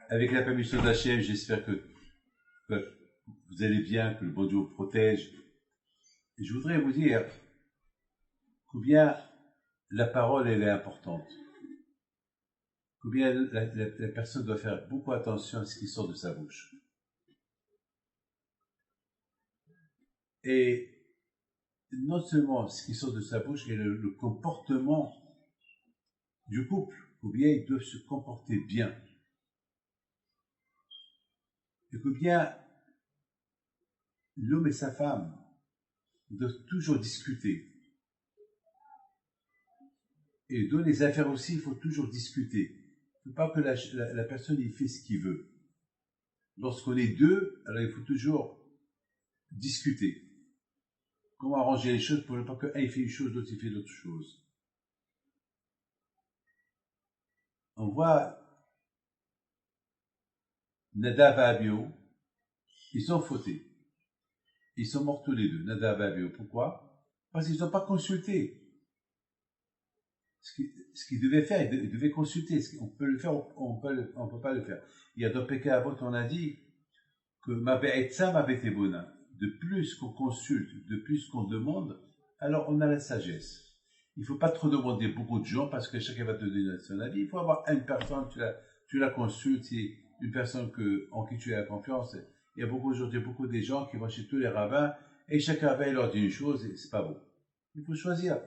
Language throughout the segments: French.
Avec la permission d'Hachem, j'espère que vous allez bien, que le bon Dieu vous protège. Et je voudrais vous dire combien la parole elle est importante, combien la personne doit faire beaucoup attention à ce qui sort de sa bouche. Et non seulement ce qui sort de sa bouche, mais le comportement du couple, combien ils doivent se comporter bien. Et combien l'homme et sa femme doivent toujours discuter. Et dans les affaires aussi, il faut toujours discuter. Il ne faut pas que la personne y fait ce qu'il veut. Lorsqu'on est deux, alors il faut toujours discuter. Comment arranger les choses pour ne pas qu'un fait une chose, l'autre il fait l'autre chose. On voit Nadav et Abihu, ils sont fautés. Ils sont morts tous les deux, Nadav et Abihu. Pourquoi? Parce qu'ils n'ont pas consulté. Ce qu'ils devaient faire, ils devaient consulter. On peut le faire, on peut pas le faire. Il y a dans Péché Avot, on a dit que Ma'be'etza ma'betebona. De plus qu'on consulte, de plus qu'on demande, alors on a la sagesse. Il ne faut pas trop demander beaucoup de gens parce que chacun va te donner son avis. Il faut avoir une personne, tu la consultes, c'est une personne en qui tu as confiance. Il y a aujourd'hui beaucoup de gens qui vont chez tous les rabbins et chaque rabbin leur dit une chose et c'est pas bon. Il faut choisir.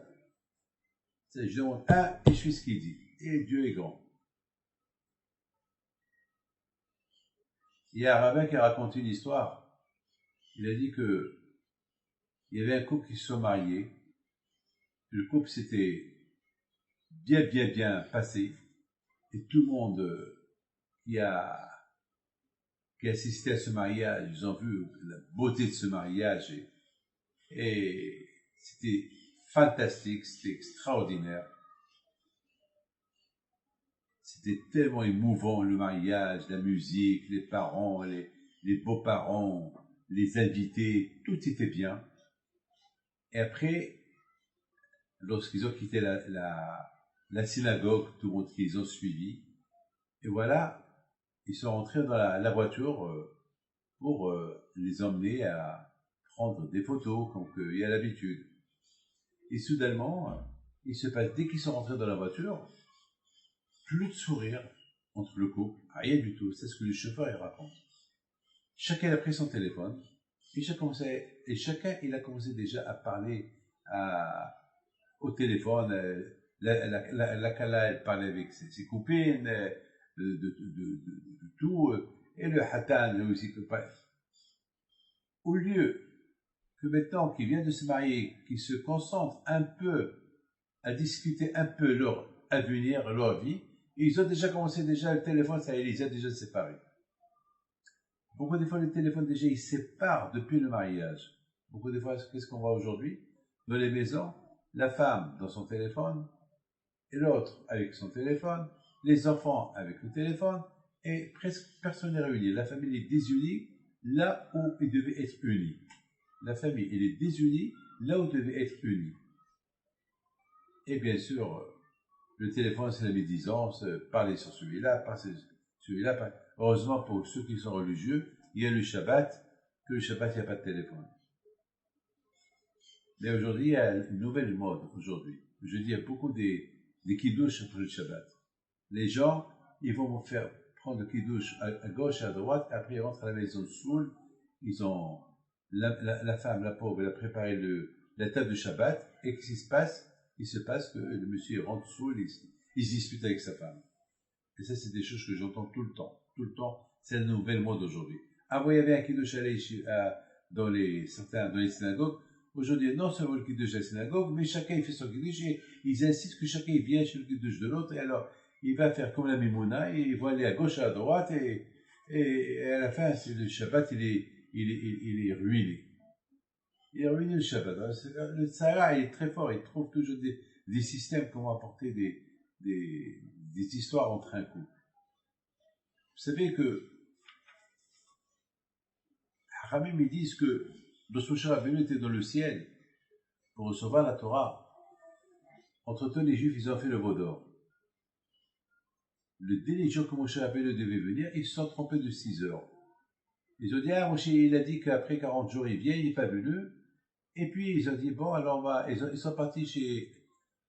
Je demande un et je suis ce qu'il dit. Et Dieu est grand. Il y a un rabbin qui a raconté une histoire. Il a dit que il y avait un couple qui se sont mariés. Le couple s'était bien passé. Et tout le monde qui a assisté à ce mariage, ils ont vu la beauté de ce mariage. Et c'était fantastique, c'était extraordinaire. C'était tellement émouvant, le mariage, la musique, les parents, les beaux-parents, les invités, tout était bien. Et après, lorsqu'ils ont quitté la synagogue, tout le monde qu'ils ont suivi, et voilà, ils sont rentrés dans la voiture pour les emmener à prendre des photos, comme il y a l'habitude. Et soudainement, il se passe, dès qu'ils sont rentrés dans la voiture, plus de sourire entre le couple, rien du tout. C'est ce que le chauffeur il raconte. Chacun a pris son téléphone et chacun il a commencé déjà à parler au téléphone. La Kala elle parlait avec ses copines de tout et le Hatan lui aussi. Au lieu que maintenant qu'ils viennent de se marier, qu'ils se concentrent un peu à discuter un peu leur avenir, leur vie, et ils ont déjà commencé le téléphone, ça les a déjà séparés. Beaucoup de fois, le téléphone déjà, ils séparent depuis le mariage. Beaucoup de fois, qu'est-ce qu'on voit aujourd'hui? Dans les maisons, la femme dans son téléphone, et l'autre avec son téléphone, les enfants avec le téléphone, et presque personne n'est réuni. La famille est désunie là où elle devait être unie. La famille, elle est désunie là où elle devait être unie. Et bien sûr, le téléphone, c'est la médisance, parler sur celui-là, passer sur celui-là. Heureusement, pour ceux qui sont religieux, il y a le Shabbat, que le Shabbat, il n'y a pas de téléphone. Mais aujourd'hui, il y a une nouvelle mode, aujourd'hui. Je dis, il y a beaucoup des kiddush pour le Shabbat. Les gens, ils vont faire prendre le kiddush à gauche et à droite, après ils rentrent à la maison saoul, ils ont, la femme, la pauvre, elle a préparé la table de Shabbat, et qu'est-ce qui se passe? Il se passe que le monsieur rentre saoul, il se dispute avec sa femme. Et ça, c'est des choses que j'entends tout le temps. Tout le temps, c'est la nouvelle mode aujourd'hui. Avant, il y avait un kiddush dans les synagogues. Aujourd'hui, non seulement le kiddush à la synagogue, mais chacun il fait son kiddush et ils insistent que chacun il vient chez le kiddush de l'autre. Et alors, il va faire comme la Mimouna, et il va aller à gauche et à droite, et à la fin, le Shabbat, il est ruiné. Il est ruiné le Shabbat. Le Tzara, il est très fort, il trouve toujours des systèmes comment apporter des histoires entre un couple. Vous savez que Ramim, ils disent que Moshe Rabbeinu était dans le ciel pour recevoir la Torah. Entre-temps, les Juifs, ils ont fait le veau d'or. le délai de jour que Moshe Rabbeinu devait venir, ils se sont trompés de 6 heures. Ils ont dit, ah, Moshe, il a dit qu'après 40 jours, il vient, il n'est pas venu. Et puis, ils ont dit, bon, alors, ils sont partis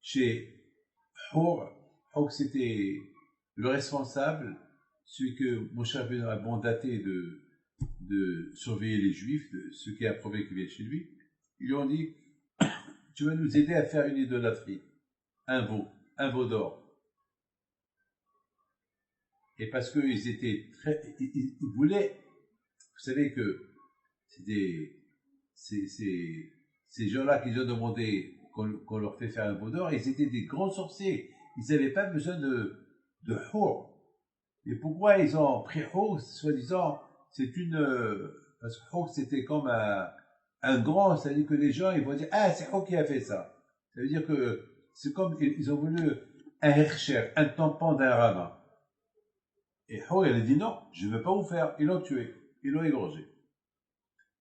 chez Hur. Hur, c'était le responsable, celui que Moshe Rabbeinu a mandaté de surveiller les Juifs, de ceux qui approvaient qu'ils viennent chez lui. Ils lui ont dit, tu vas nous aider à faire une idolâtrie, un veau d'or. Et parce qu'ils étaient ils voulaient, vous savez que c'était ces gens-là qui ont demandé qu'on leur fait faire un veau d'or, ils étaient des grands sorciers. Ils n'avaient pas besoin de Hur. Et pourquoi ils ont pris Hur, soi-disant, parce que Hur c'était comme un grand, c'est-à-dire que les gens, ils vont dire, ah, c'est Hur qui a fait ça. Ça veut dire que c'est comme, ils ont voulu un Hercher, un tampon d'un rabbin. Et Hur, il a dit non, je ne veux pas vous faire. Ils l'ont tué, ils l'ont égorgé.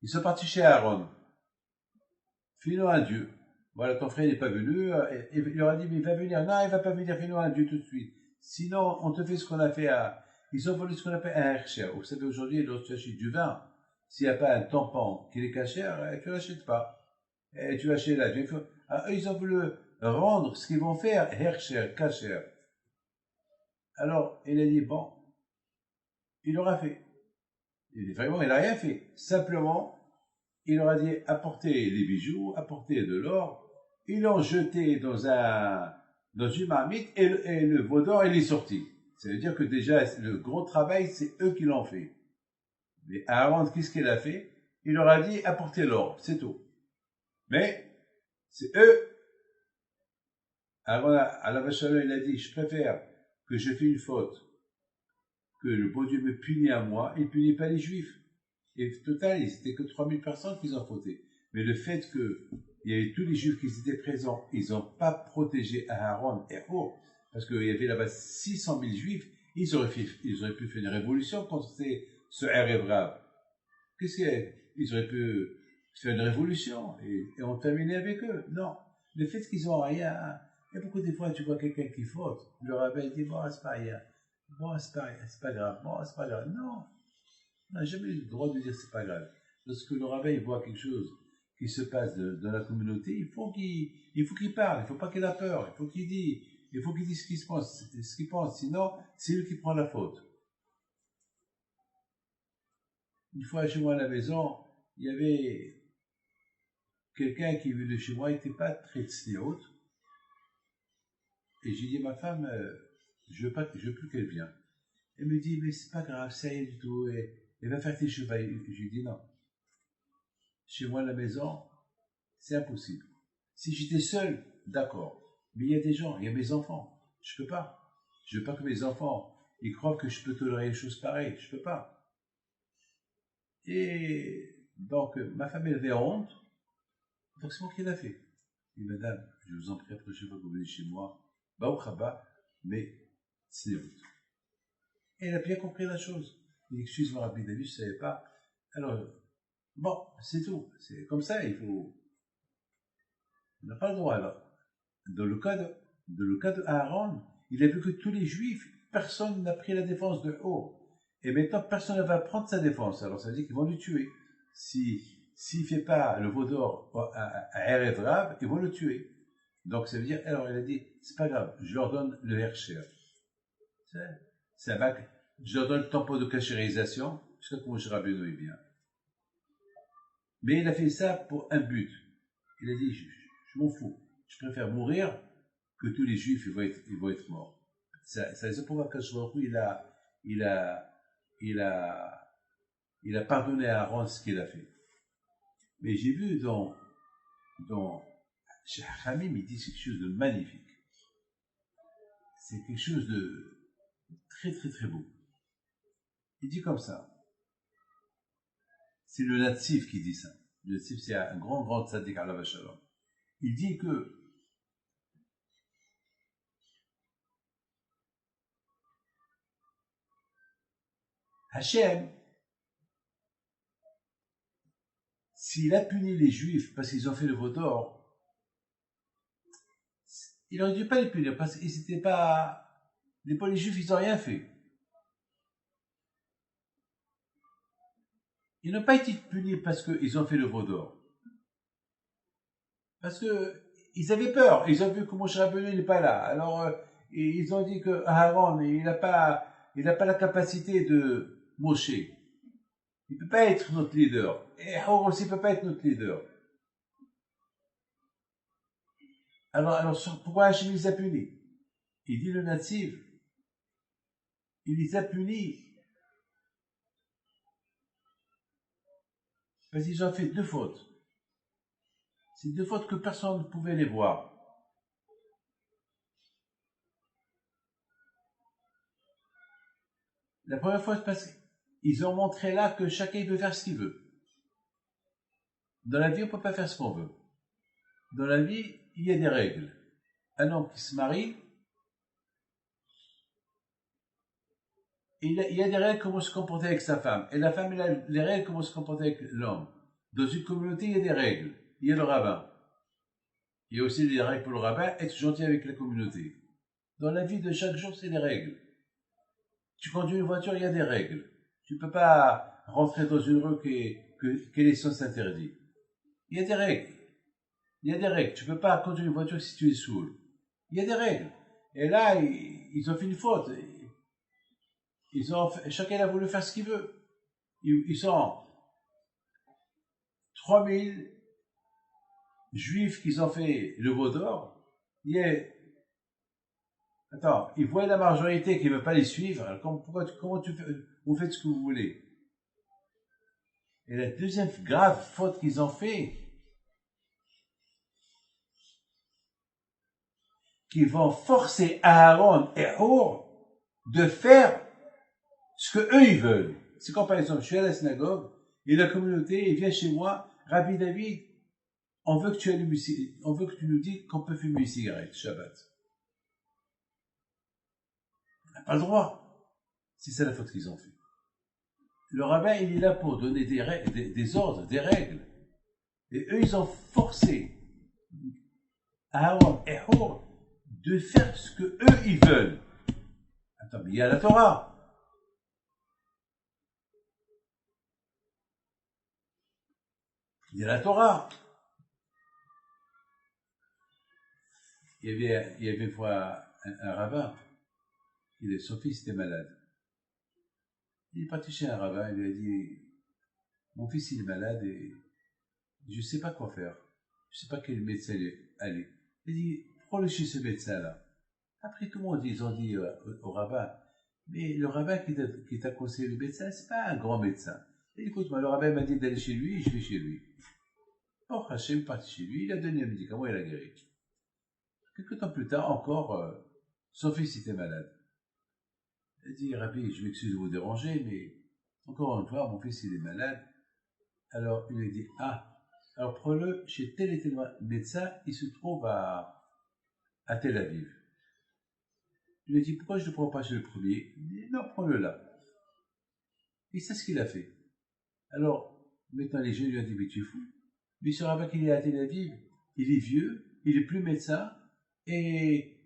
Ils sont partis chez Aaron. Fais-nous un Dieu. Voilà, ton frère n'est pas venu. Et il leur a dit, mais il va venir. Non, il ne va pas venir, fais-nous un Dieu tout de suite. Sinon, on te fait ce qu'on a fait à... Ils ont volé ce qu'on appelle un Hercher. Vous savez, aujourd'hui, lorsque tu achètes du vin, s'il n'y a pas un tampon qui est cachère, tu ne l'achètes pas. Et tu achètes là. Alors, eux, ils ont voulu rendre ce qu'ils vont faire Hercher, cachère. Alors, il a dit, bon, il l'aura fait. Et vraiment, il n'a rien fait. Simplement, il leur a dit apportez les bijoux, apportez de l'or. Ils l'ont jeté dans une marmite et le veau d'or, il est sorti. Ça veut dire que déjà, le gros travail, c'est eux qui l'ont fait. Mais Aaron, qu'est-ce qu'il a fait? Il leur a dit apportez l'or, c'est tout. Mais c'est eux. Aaron, à la Vachalon, il a dit je préfère que je fais une faute, que le bon Dieu me punit à moi, il ne punit pas les Juifs. Et au total, c'était que 3000 personnes qui ont fauté. Mais le fait qu'il y avait tous les Juifs qui étaient présents, ils n'ont pas protégé Aaron et Hur, parce qu'il y avait là-bas 600 000 Juifs, ils auraient pu faire une révolution contre ce Erev Rav. Ils auraient pu faire une révolution et on terminait avec eux. Non. Le fait qu'ils n'ont rien. Il y a beaucoup de fois, tu vois quelqu'un qui faute, le rabbin dit bon, c'est pas rien. Bon, c'est pas grave. Bon, c'est pas grave. Non. On n'a jamais eu le droit de dire c'est pas grave. Lorsque le rabbin voit quelque chose qui se passe dans la communauté, il faut qu'il parle, il ne faut pas qu'il ait peur, il faut qu'il dise ce qu'il pense, sinon c'est lui qui prend la faute. Une fois chez moi à la maison, il y avait quelqu'un qui est venu chez moi, il n'était pas très haute, et j'ai dit à ma femme, je veux plus qu'elle vienne. Elle me dit, mais c'est pas grave, ça y est du tout, et elle va faire tes cheveux. Je lui dis non. Chez moi à la maison, c'est impossible. Si j'étais seul, d'accord. Mais il y a des gens, il y a mes enfants. Je peux pas. Je veux pas que mes enfants, ils croient que je peux tolérer des choses pareilles. Je peux pas. Et donc, ma femme, elle avait honte. Donc, c'est moi qui l'ai fait. Je dis, madame, je vous en prie, la prochaine fois que vous venez chez moi, bah au Khabar, mais c'est honte. Et elle a bien compris la chose. Il dit, excuse-moi, Rabbi David, je ne savais pas. Alors, bon, c'est tout. C'est comme ça, on n'a pas le droit. Alors, dans le cas de Aaron, il a vu que tous les Juifs, personne n'a pris la défense de Hur. Et maintenant, personne ne va prendre sa défense. Alors, ça veut dire qu'ils vont le tuer. S'il ne fait pas le veau d'or à Erev Rav, ils vont le tuer. Donc, ça veut dire, alors, il a dit, c'est pas grave, je leur donne le Hercher. C'est un bac. Je leur donne le tampon de cachérisation, jusqu'à ce que Moshe Rabbeinu est bien. Mais il a fait ça pour un but. Il a dit, je m'en fous. Je préfère mourir que tous les Juifs ils vont être morts. C'est la raison pour laquelle il a pardonné à Aaron ce qu'il a fait. Mais j'ai vu chez Hamim, il dit quelque chose de magnifique. C'est quelque chose de très très très beau. Il dit comme ça. C'est le Natsif qui dit ça. Le Natsif, c'est un grand tzaddik à la Shalom. Il dit que Hachem, s'il a puni les Juifs parce qu'ils ont fait le veau d'or, il n'aurait dû pas les punir parce qu'ils n'étaient pas Les juifs, ils n'ont rien fait. Ils n'ont pas été punis parce qu'ils ont fait le veau d'or. Parce que ils avaient peur. Ils ont vu que Moshe Rabbeinu n'est pas là. Alors, ils ont dit que Aaron, il n'a pas la capacité de Moshe. Il ne peut pas être notre leader. Et Aaron aussi ne peut pas être notre leader. Alors pourquoi Hachem les a punis? Il dit le natif. Il les a punis. Parce qu'ils ont fait 2 fautes. C'est 2 fautes que personne ne pouvait les voir. La première fois, c'est parce qu'ils ont montré là que chacun peut faire ce qu'il veut. Dans la vie, on ne peut pas faire ce qu'on veut. Dans la vie, il y a des règles. Un homme qui se marie, il y a des règles comment se comporter avec sa femme. Et la femme, il a les règles comment se comporter avec l'homme. Dans une communauté, il y a des règles. Il y a le rabbin. Il y a aussi des règles pour le rabbin, être gentil avec la communauté. Dans la vie de chaque jour, c'est des règles. Tu conduis une voiture, il y a des règles. Tu ne peux pas rentrer dans une rue qui est les sens interdits. Il y a des règles. Il y a des règles. Tu ne peux pas conduire une voiture si tu es saoul. Il y a des règles. Et là, ils ont fait une faute. Chacun a voulu faire ce qu'il veut. Ils sont 3000 juifs qui ont fait le veau d'or. Ils voient la majorité qui ne veut pas les suivre. Alors comment vous faites ce que vous voulez? Et la deuxième grave faute qu'ils ont fait, qu'ils vont forcer Aaron et Hur de faire ce que eux ils veulent. C'est comme par exemple, je suis à la synagogue et la communauté vient chez moi, Rabbi David, on veut que tu nous dises qu'on peut fumer une cigarette Shabbat. On n'a pas le droit. C'est ça la faute qu'ils ont fait. Le rabbin, il est là pour donner des ordres, des règles. Et eux, ils ont forcé Aaron et Hur de faire ce que eux ils veulent. Attends, mais il y a la Torah. Il y a la Torah. Il y avait une fois un rabbin, son fils était malade. Il est parti chez un rabbin, il lui a dit, mon fils il est malade et je ne sais pas quoi faire. Je ne sais pas quel médecin aller. Il dit, prends-le chez ce médecin-là. Après tout le monde, ils ont dit au rabbin, mais le rabbin qui t'a conseillé le médecin, c'est pas un grand médecin. Et écoute-moi, le rabbin m'a dit d'aller chez lui, je vais chez lui. Oh, Hachem est parti chez lui, il a donné un médicament, il a guéri. Quelques temps plus tard, encore, son fils était malade. Il a dit, Rabbi, je m'excuse de vous déranger, mais encore une fois, mon fils il est malade. Alors, il lui a dit, alors prends-le chez tel et tel médecin, il se trouve à Tel Aviv. Il lui a dit, pourquoi je ne le prends pas chez le premier? Il dit, non, prends-le là. Et c'est ce qu'il a fait. Alors, maintenant les jeunes lui ont dit, mais tu es fou. Mais ce rabbin qu'il est à Tel Aviv, il est vieux, il est plus médecin, et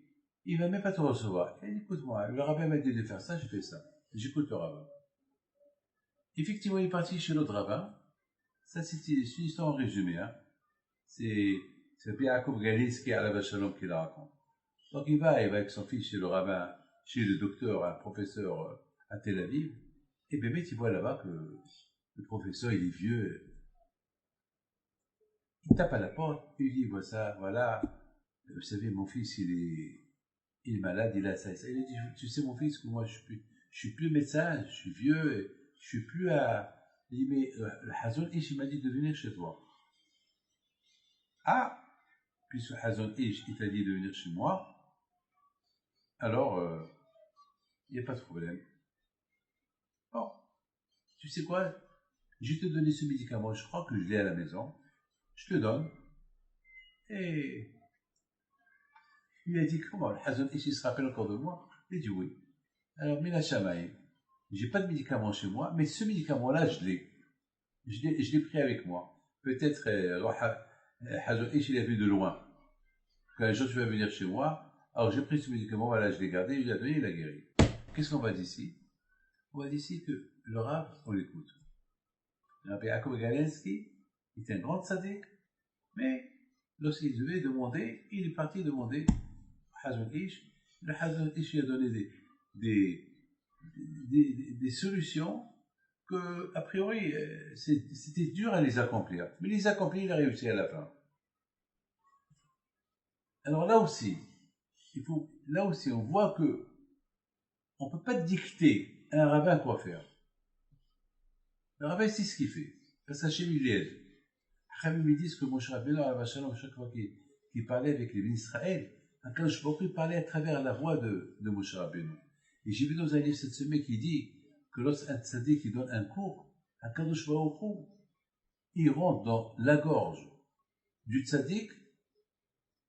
il ne va même pas te recevoir. Il dit, écoute-moi, le rabbin m'a dit de faire ça, je fais ça. J'écoute le rabbin. Effectivement, il est parti chez l'autre rabbin. Ça, c'est une histoire en résumé. Hein. C'est Yaakov Galinsky à la Shalom qui la raconte. Donc il va avec son fils chez le rabbin, chez le docteur, un professeur à Tel Aviv, et bébé, il voit là-bas que le professeur, il est vieux. Il tape à la porte, il dit, voilà, vous savez, mon fils, il est malade, il a ça et ça. Il dit, tu sais, mon fils, que moi, je suis plus médecin, je suis vieux, et je suis plus à... Il dit, mais le Hazon Ish, il m'a dit de venir chez toi. Puisque Hazon Ish, il t'a dit de venir chez moi, alors, il n'y a pas de problème. Bon, tu sais quoi? Je vais te donner ce médicament, je crois que je l'ai à la maison. Je te donne. Et il lui a dit, comment, le Hazon Ish, il se rappelle encore de moi? Il dit oui. Alors, Mina Shamaï, j'ai pas de médicament chez moi, mais ce médicament-là, je l'ai. Je l'ai pris avec moi. Peut-être, Hazon Ish, il a vu de loin. Quand un jour tu vas venir chez moi, Alors j'ai pris ce médicament, voilà, je l'ai gardé, je l'ai donné, il a guéri. Qu'est-ce qu'on va dire ici? On va dire ici que le Rav, on l'écoute. Le Rabbi Yaakov Galensky était un grand tzaddik, mais lorsqu'il devait demander, il est parti demander au Hazon Ish. Le Hazon Ish lui a donné des solutions que, a priori, c'était dur à les accomplir. Mais les accomplir, il a réussi à la fin. Alors là aussi, on voit que on ne peut pas dicter à un rabbin quoi faire. Le rabbin, c'est ce qu'il fait. Parce qu'Hachem, il aide. Après, ils disent que Moshe Rabbeinu, chaque fois qu'il parlait avec les bénis Israël, quand je pourrais parler à travers la voix de Moshe Rabbeinu. Et j'ai vu dans un livre cette semaine qui dit que lorsqu'un tzaddik qui donne un cours, un Kadosh Baruch Hu, il rentre dans la gorge du tzaddik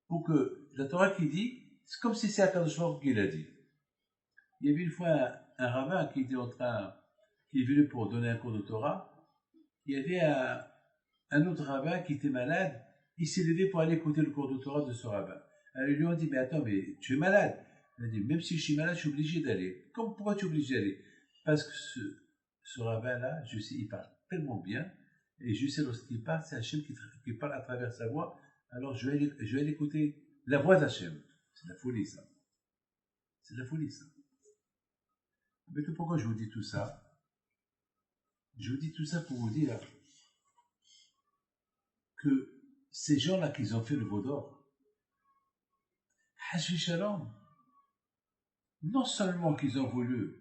pour que la Torah qui dit, c'est comme si c'est un Kadosh Baruch Hu qui l'a dit. Il y avait une fois un rabbin qui est venu pour donner un cours de Torah. Il y avait un autre rabbin qui était malade. Il s'est levé pour aller écouter le cours de Torah de ce rabbin. Alors ils lui ont dit, mais attends, mais tu es malade. Il a dit, même si je suis malade, je suis obligé d'aller. Pourquoi tu es obligé d'aller? Parce que ce rabbin-là, je sais, il parle tellement bien, et je sais lorsqu'il parle, c'est Hachem qui parle à travers sa voix, alors je vais aller écouter la voix d'Hachem. C'est de la folie, ça. C'est de la folie, ça. Mais pourquoi je vous dis tout ça? Je vous dis tout ça pour vous dire que ces gens-là qui ont fait le veau d'or, Hashvi Shalom, non seulement qu'ils ont voulu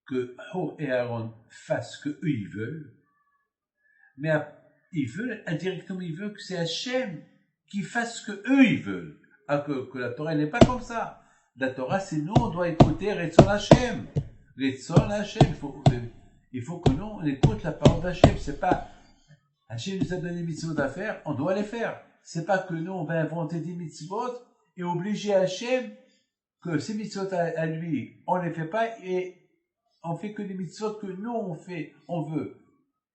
que Hor et Aaron fassent ce qu'eux ils veulent, mais ils veulent, indirectement ils veulent que c'est Hachem qui fasse ce qu'eux ils veulent. Alors que la Torah n'est pas comme ça. La Torah, c'est nous, on doit écouter Retzon Hachem. Retzon Hachem, il faut que nous, on écoute la parole d'Hachem. C'est pas, Hachem nous a donné des mitzvot à faire, on doit les faire. C'est pas que nous, on va inventer des mitzvot et obliger Hachem que ces mitzvot à lui, on les fait pas et on fait que des mitzvot que nous,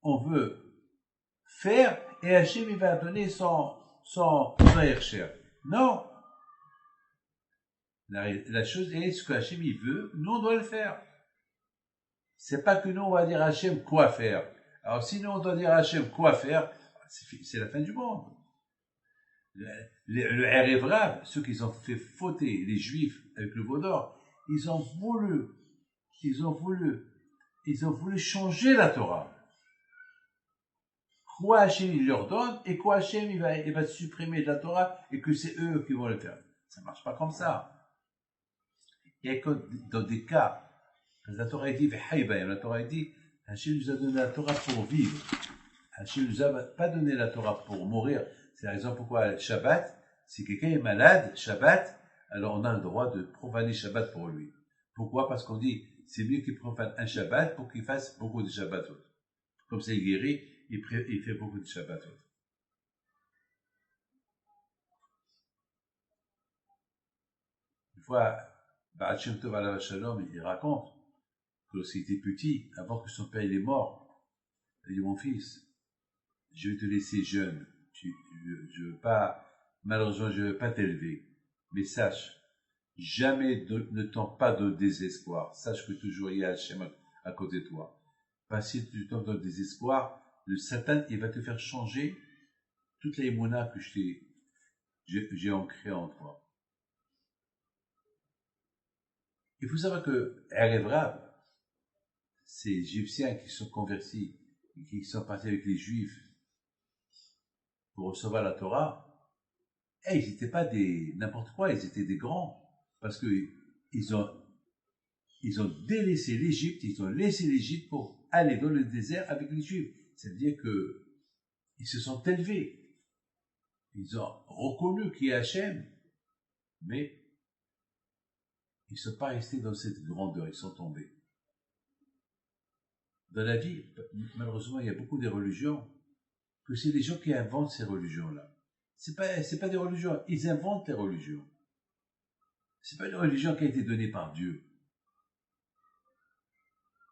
on veut faire et Hachem, il va donner son Hercher. Non. La chose est ce que Hachem, il veut, nous, on doit le faire. C'est pas que nous, on va dire à Hachem quoi faire. Alors, sinon, on doit dire à Hachem quoi faire, c'est la fin du monde. Le Erev Rav, ceux qui ont fait fauter les Juifs avec le veau d'or, ils ont voulu changer la Torah. Quoi Hachem il leur donne et quoi Hachem il va supprimer de la Torah et que c'est eux qui vont le faire. Ça marche pas comme ça. Il y a que dans des cas, la Torah dit, la Torah dit, Hachem nous a donné la Torah pour vivre. Hachem nous a pas donné la Torah pour mourir. C'est la raison pourquoi Shabbat, si quelqu'un est malade, Shabbat, alors on a le droit de profaner Shabbat pour lui. Pourquoi? Parce qu'on dit, c'est mieux qu'il profane un Shabbat pour qu'il fasse beaucoup de Shabbatot. Comme ça il guérit, il fait beaucoup de Shabbatot. Une fois, Ba'al Shem Tov alav Shalom, il raconte que lorsqu'il était petit, avant que son père il est mort, il dit, mon fils, je vais te laisser jeune. Je veux pas, malheureusement, je veux pas t'élever. Mais sache, jamais ne tente pas de désespoir. Sache que toujours il y a Hachem à côté de toi. Parce que si tu tombes dans le désespoir, le Satan, il va te faire changer toute la émona que j'ai ancrée en toi. Il faut savoir que Erev Rav, ces Égyptiens qui sont convertis, et qui sont partis avec les Juifs pour recevoir la Torah, ils n'étaient pas n'importe quoi, ils étaient des grands. Parce que ils ont délaissé l'Égypte, ils ont laissé l'Égypte pour aller dans le désert avec les Juifs. Ça veut dire que ils se sont élevés. Ils ont reconnu qui est Hachem, mais ils ne sont pas restés dans cette grandeur, ils sont tombés. Dans la vie, malheureusement, il y a beaucoup de religions, que c'est les gens qui inventent ces religions-là. C'est pas des religions, ils inventent les religions. C'est pas une religion qui a été donnée par Dieu.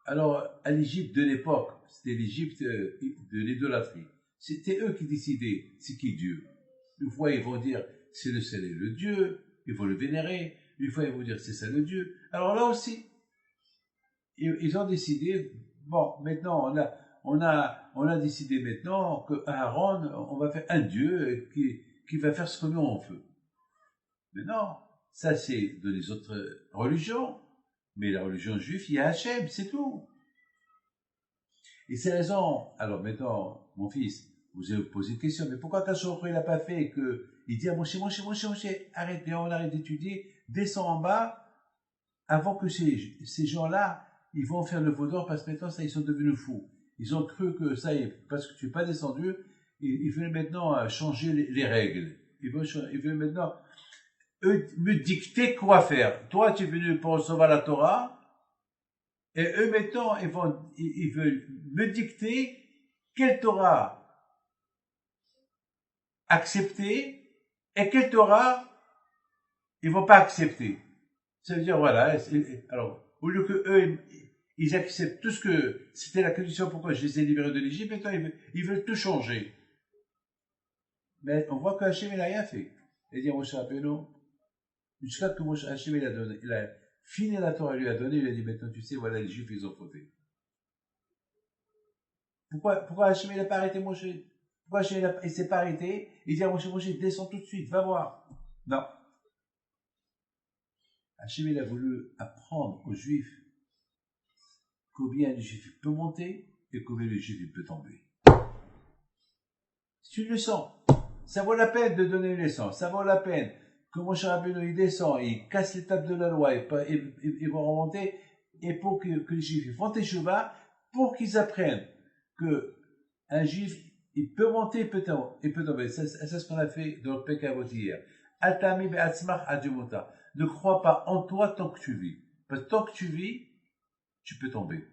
Alors, à l'Égypte de l'époque, c'était l'Égypte de l'idolâtrie. C'était eux qui décidaient c'est qui Dieu. Une fois, ils vont dire c'est le ciel et le Dieu. il faut le vénérer. Une fois, ils vont dire c'est ça le Dieu. Alors là aussi, ils ont décidé, bon, maintenant, on a décidé maintenant que Aaron, on va faire un Dieu qui va faire ce que nous on veut. Mais non, ça c'est de les autres religions. Mais la religion juive, il y a Hachem, c'est tout. Et c'est la raison. Alors maintenant, mon fils, vous avez posé une question, mais pourquoi Kachor il n'a pas fait que, il dit à Moshe, arrêtez, on arrête d'étudier, descends en bas, avant que ces gens-là, ils vont faire le veau d'or, parce que maintenant, ça, ils sont devenus fous. Ils ont cru que ça y est, parce que tu n'es pas descendu, ils veulent maintenant changer les règles. Ils veulent maintenant eux, me dicter quoi faire. Toi, tu es venu pour recevoir la Torah, et eux, maintenant, ils veulent me dicter quelle Torah accepter et quelle Torah ils vont pas accepter. Ça veut dire, voilà, alors, au lieu que eux, ils acceptent tout ce que c'était la condition pourquoi je les ai libérés de l'Égypte, maintenant ils veulent tout changer. Mais on voit que Hachem il n'a rien fait. Il dit à Moshe Rabbeinu, jusqu'à que Moshe Hachem il a fini la Torah, il lui a donné, il a dit maintenant tu sais, voilà les Juifs ils ont fauté. Pourquoi Hachem il n'a pas arrêté Moshe? Pourquoi Hachem il s'est pas arrêté? Il dit à Moshe, descends tout de suite, va voir. Non. Hachem il a voulu apprendre aux Juifs combien le Juif peut monter et combien le Juif peut tomber. C'est une leçon. Ça vaut la peine de donner une leçon. Ça vaut la peine que Moshe Rabbeinu il descend, il casse l'étape de la loi, ils vont remonter, et pour que les Juifs font teshuva, pour qu'ils apprennent que un Juif il peut monter, il peut tomber. C'est ce qu'on a fait dans le Pekavot hier. Atami be'atzmach adjumuta. Ne crois pas en toi tant que tu vis. Parce que tant que tu vis, tu peux tomber.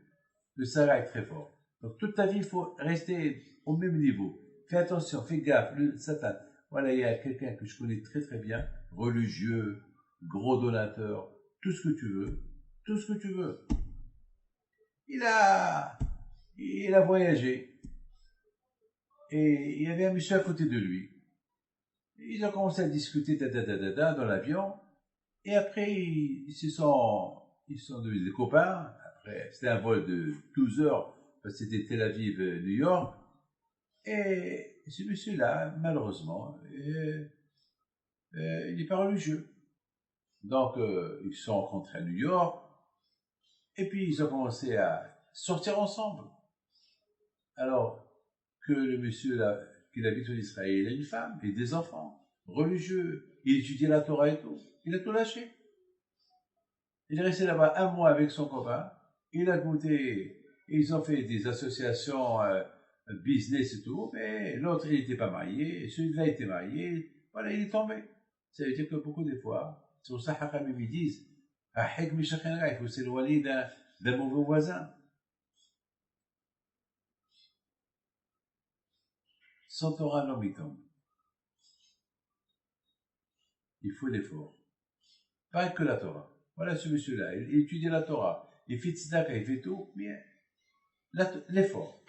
Le Sarah est très fort. Donc toute ta vie, il faut rester au même niveau. Fais attention, fais gaffe, le Satan. Voilà, il y a quelqu'un que je connais très très bien, religieux, gros donateur, tout ce que tu veux, tout ce que tu veux. Il a voyagé. Et il y avait un monsieur à côté de lui. Ils ont commencé à discuter dans l'avion. Et après, ils sont devenus des copains. Après, c'était un vol de 12 heures, parce que c'était Tel Aviv, New York. Et ce monsieur-là, malheureusement, il n'est pas religieux. Donc, ils se sont rencontrés à New York. Et puis, ils ont commencé à sortir ensemble. Alors, que le monsieur là, qu'il habite en Israël, il a une femme et des enfants, religieux, il étudiait la Torah et tout, il a tout lâché. Il est resté là-bas un mois avec son copain, il a goûté, ils ont fait des associations business et tout, mais l'autre il n'était pas marié, celui-là était marié, voilà, il est tombé. Ça veut dire que beaucoup de fois, c'est pour ça que ils disent, il faut s'éloigner d'un mauvais voisin. Sans Torah, l'homme il tombe. Il faut l'effort. Pas que la Torah. Voilà ce monsieur-là, il étudie la Torah, il fait tzedaka, il fait tout, mais l'effort.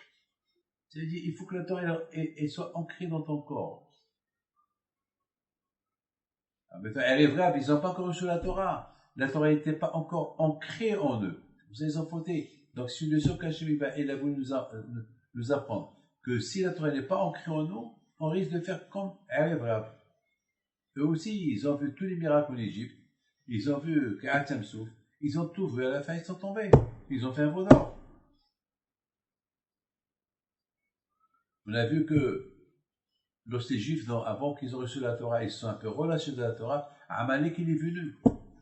C'est-à-dire, il faut que la Torah elle soit ancrée dans ton corps. Ah, mais elle est vraie, ils n'ont pas encore reçu la Torah. La Torah n'était pas encore ancrée en eux. Vous savez, ils ont fauté. Donc, si le leçon qu'Hachem il a voulu nous apprendre, que si la Torah n'est pas ancrée en nous, on risque de faire comme elle est vraie. Eux aussi, ils ont vu tous les miracles en Égypte. Ils ont vu qu'Atem souffle. Ils ont tout vu. À la fin, ils sont tombés. Ils ont fait un veau d'or. On a vu que lorsque les Juifs, avant qu'ils aient reçu la Torah, ils se sont un peu relâchés de la Torah. Amalek, il est venu.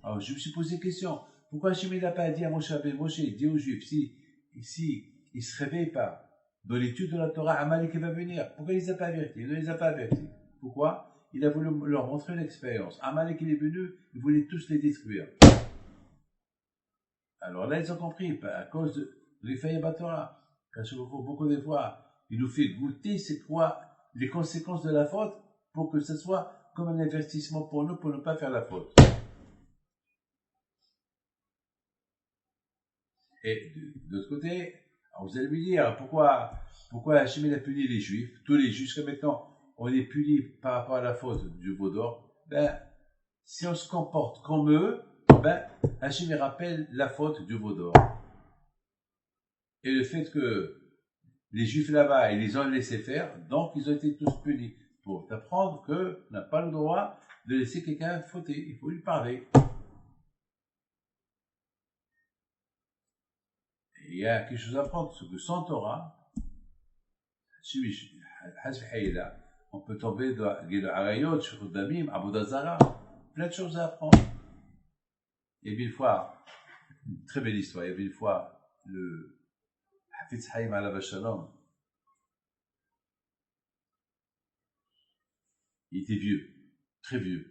Alors, je me suis posé la question. Pourquoi Hachem n'a pas dit à Moshe, dit aux Juifs, si ils ne se réveillent pas dans l'étude de la Torah, Amalek va venir. Pourquoi il ne les a pas avertis? Il ne les a pas avertis. Pourquoi? Il a voulu leur montrer une expérience. Amalek, il est venu, il voulait tous les détruire. Alors là, ils ont compris, à cause de l'effet Torah. Quand beaucoup de fois, il nous fait goûter c'est quoi les conséquences de la faute pour que ce soit comme un investissement pour nous pour ne pas faire la faute. Et de l'autre côté, vous allez me dire, pourquoi Hachem a puni les Juifs, tous les Juifs, jusqu'à maintenant, on est puni par rapport à la faute du veau d'or? Ben, si on se comporte comme eux, ben, Hachem il rappelle la faute du veau d'or. Et le fait que les Juifs là-bas, ils les ont laissés faire, donc ils ont été tous punis. Pour t'apprendre qu'on n'a pas le droit de laisser quelqu'un fauter, il faut lui parler. Et il y a quelque chose à apprendre, c'est que sans Torah, on peut tomber dans le Harayot, Shurudamim, Abodazara, plein de choses à apprendre. Il y avait une fois, une très belle histoire, il y avait une fois le Hafiz Haïm Alav Shalom. Il était vieux, très vieux.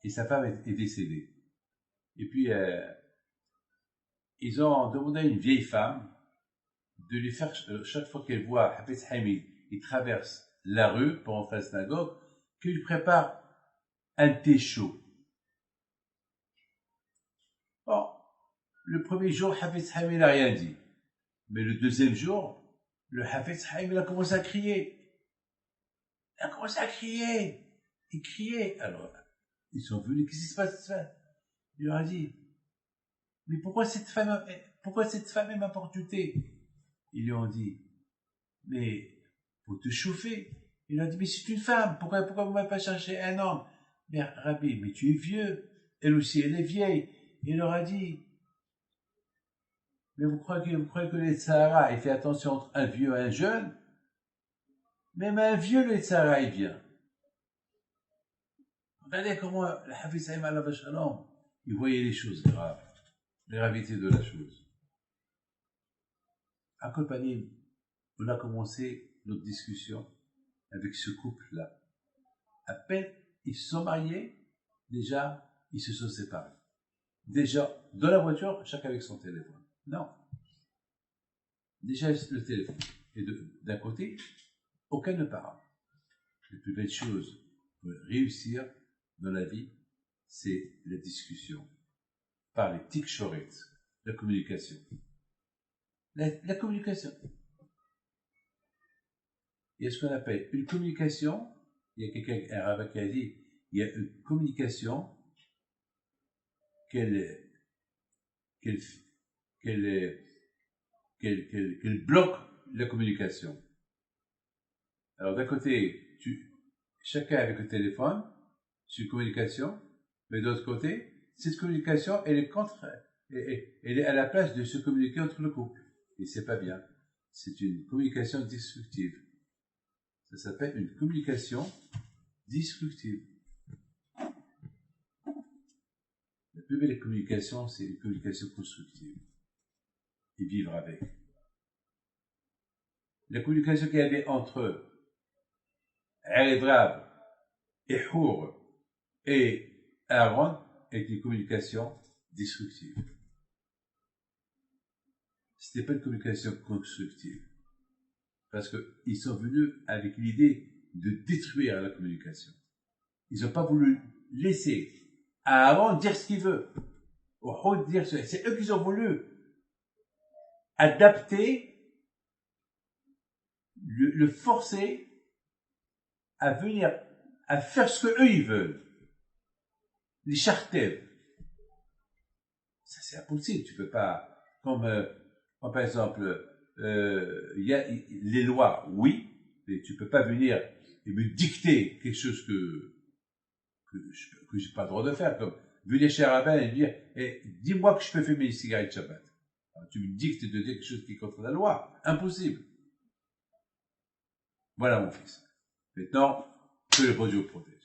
Et sa femme est décédée. Et puis, ils ont demandé à une vieille femme de lui faire, chaque fois qu'elle voit Hafiz Haïm, il traverse la rue pour entrer à la synagogue, qu'il lui prépare un thé chaud. Bon, le premier jour, Hafiz Haïm n'a rien dit. Mais le deuxième jour, le Hafiz Haïm a commencé à crier. Il a commencé à crier. Il criait. Alors, ils sont venus, qu'est-ce qui se passe? Il leur a dit, mais pourquoi cette femme m'apporte du thé? Ils lui ont dit, mais pour te chauffer. Il a dit, mais c'est une femme, pourquoi vous ne m'avez pas cherché un homme? Mais Rabbi, mais tu es vieux. Elle aussi, elle est vieille. Il leur a dit, mais vous croyez que les Sahara, il fait attention entre un vieux et un jeune? Même un vieux, le Sahara, il vient. Regardez comment le Hafiz Haïm Alav Shalom, il voyait les choses graves, la gravité de la chose. À Kolpanim, on a commencé notre discussion avec ce couple-là. À peine ils se sont mariés, déjà, ils se sont séparés. Déjà, dans la voiture, chacun avec son téléphone. Non. Déjà, le téléphone. Et d'un côté, aucun ne parle. La plus belle chose pour réussir dans la vie, c'est la discussion. Par les tikshorets, la communication. La communication. Il y a ce qu'on appelle une communication. Il y a quelqu'un, un rabbin qui a dit, il y a une communication qu'elle bloque la communication. Alors d'un côté, chacun avec le téléphone, c'est une communication, mais de l'autre côté, cette communication, elle est à la place de se communiquer entre le couple. Et c'est pas bien. C'est une communication destructive. Ça s'appelle une communication destructive. La plus belle communication, c'est une communication constructive. Et vivre avec. La communication qu'il y avait entre Eredrab et Hour et Aaron est une communication destructive. Ce n'était pas une communication constructive. Parce qu'ils sont venus avec l'idée de détruire la communication. Ils n'ont pas voulu laisser Aaron dire ce qu'il veut. Ou Hour dire ce qu'il veut. C'est eux qui ont voulu adapter, le forcer à venir, à faire ce qu'eux ils veulent. Les chartev. Ça c'est impossible, tu peux pas, comme par exemple, il y a les lois, oui, mais tu peux pas venir et me dicter quelque chose que j'ai pas le droit de faire, comme venir chez un rabbin et dire, dis-moi que je peux fumer une cigarette Shabbat. Alors, tu me dictes de dire quelque chose qui est contre la loi. Impossible. Voilà mon fils. Maintenant, que le bon Dieu protège.